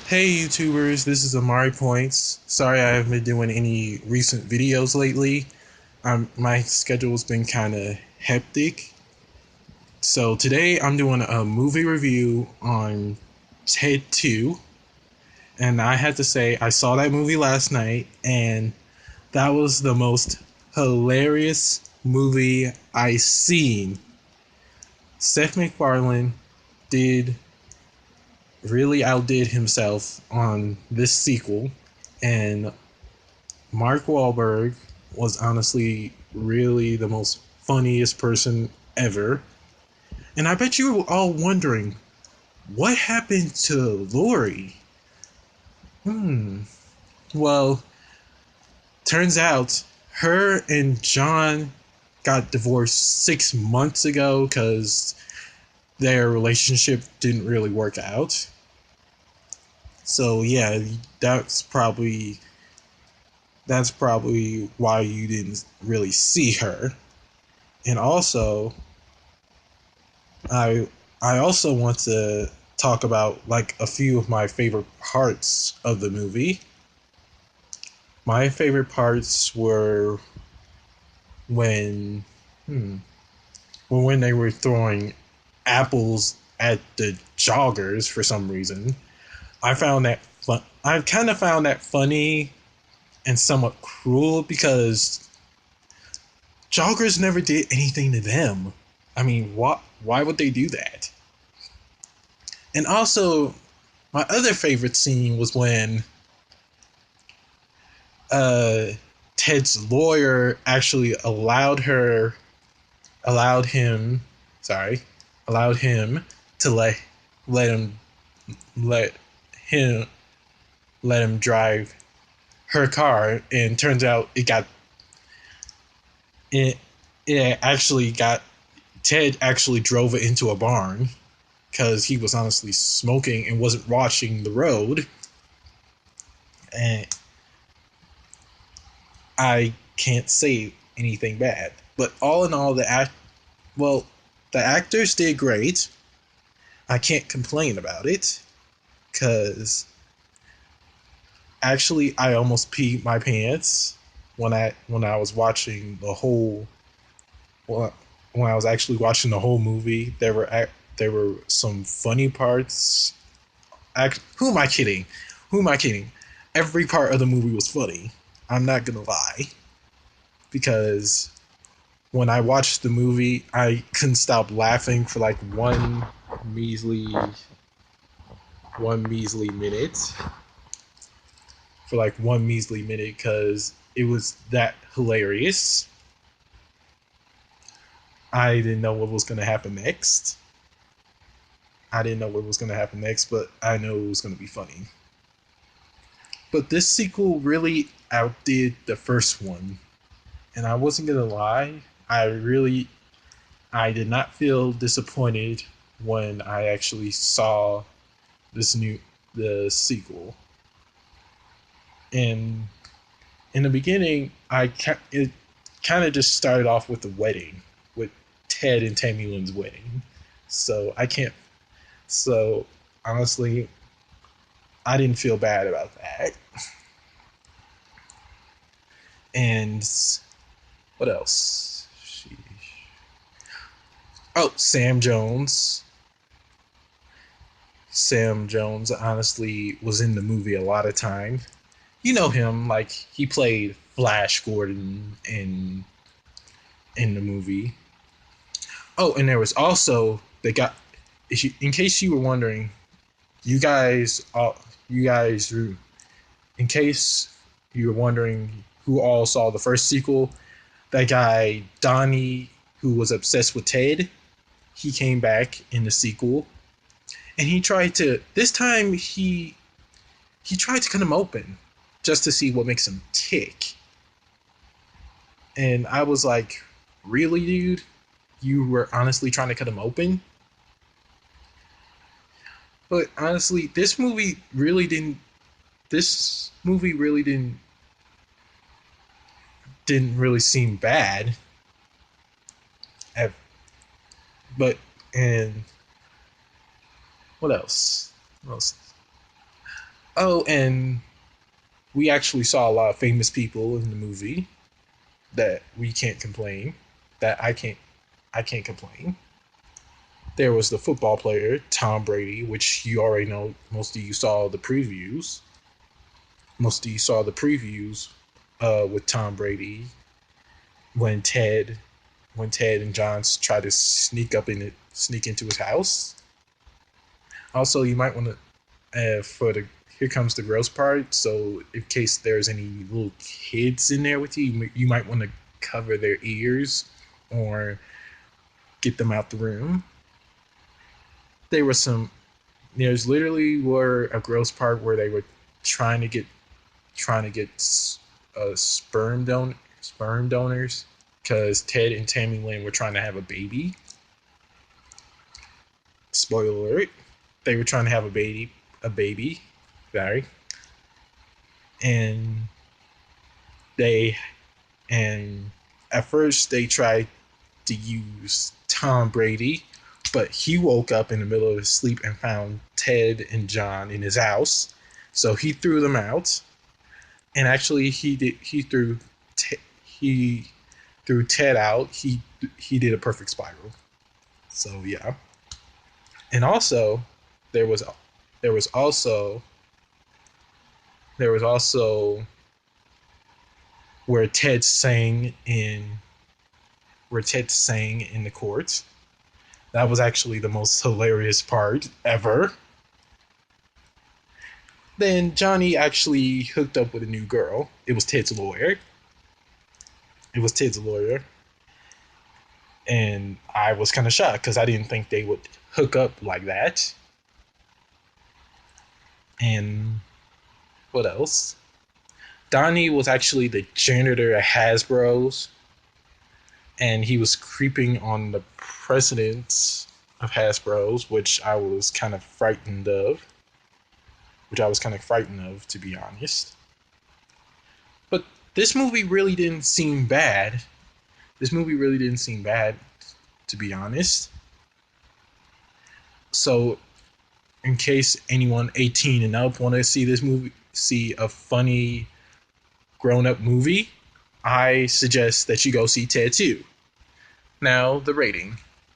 Hey YouTubers, this is Amari Points. Sorry I haven't been doing any recent videos lately. My schedule's been kind of hectic. So today I'm doing a movie review on Ted 2. And I had to say, I saw that movie last night, and that was the most hilarious movie I seen. Seth MacFarlane did really outdid himself on this sequel, and Mark Wahlberg was honestly really the most funniest person ever. And I bet you were all wondering, what happened to Lori? Hmm. Well, turns out her and John got divorced 6 months ago because their relationship didn't really work out. So yeah, that's probably that's probably why you didn't really see her. And also, I I also want to talk about like a few of my favorite parts of the movie. My favorite parts were when hmm, when they were throwing apples at the joggers for some reason. I found that fun. I kind of found that funny and somewhat cruel because joggers never did anything to them. I mean, what? Why would they do that? And also, my other favorite scene was when uh, Ted's lawyer actually allowed him, sorry, allowed him to let him let him let him drive her car, and turns out it it actually got Ted actually drove it into a barn because he was honestly smoking and wasn't watching the road, and I can't say anything bad. But all in all, the actors did great. I can't complain about it because actually I almost peed my pants when I was watching the whole well, when I was actually watching the whole movie. There were some funny parts. Who am I kidding? Who am I kidding? Every part of the movie was funny. I'm not gonna lie, because when I watched the movie, I couldn't stop laughing for like measly one measly minute. For like one measly minute, because it was that hilarious. I didn't know what was gonna happen next. I didn't know what was gonna happen next, but I know it was gonna be funny. But this sequel really outdid the first one, and I wasn't gonna lie. I did not feel disappointed when I actually saw this new the sequel. And in the beginning, it kind of just started off with the wedding, with Ted and Tammy Lynn's wedding. So I can't. So honestly, I didn't feel bad about that. And what else? Oh, Sam Jones. Sam Jones honestly was in the movie a lot of time. You know him, like he played Flash Gordon in the movie. Oh, and there was also they got. In case you were wondering, you guys, you guys, in case you were wondering who all saw the first sequel, that guy Donnie, who was obsessed with Ted, he came back in the sequel, and he tried to. This time he tried to cut him open, just to see what makes him tick. And I was like, really, dude? You were honestly trying to cut him open? But honestly, this movie really didn't really seem bad. But and what else? What else? Oh, and we actually saw a lot of famous people in the movie that we can't complain. That I can't complain. There was the football player Tom Brady, which you already know. Most of you saw the previews. Most of you saw the previews with Tom Brady when Ted and John tried to sneak into his house. Also, you might want to for the here comes the gross part. So, in case there's any little kids in there with you, you might want to cover their ears or get them out the room. There was some. There's literally were a gross part where they were trying to get sperm donors because Ted and Tammy Lynn were trying to have a baby. Spoiler alert: they were trying to have a baby. Sorry, and they and at first they tried to use Tom Brady, but he woke up in the middle of his sleep and found Ted and John in his house, so he threw them out. And actually, he threw Ted out. He did a perfect spiral. So yeah, and also there was there was also there was also where Ted sang in the court. That was actually the most hilarious part ever. Then Johnny actually hooked up with a new girl. It was Ted's lawyer. It was Ted's lawyer. And I was kind of shocked because I didn't think they would hook up like that. And what else? Donnie was actually the janitor at Hasbro's, and he was creeping on the president of Hasbro's, which I was kind of frightened of. To be honest. But this movie really didn't seem bad. This movie really didn't seem bad, to be honest. So, in case anyone 18 and up want to see this movie, see a funny grown-up movie, I suggest that you go see Ted 2. Now, the rating.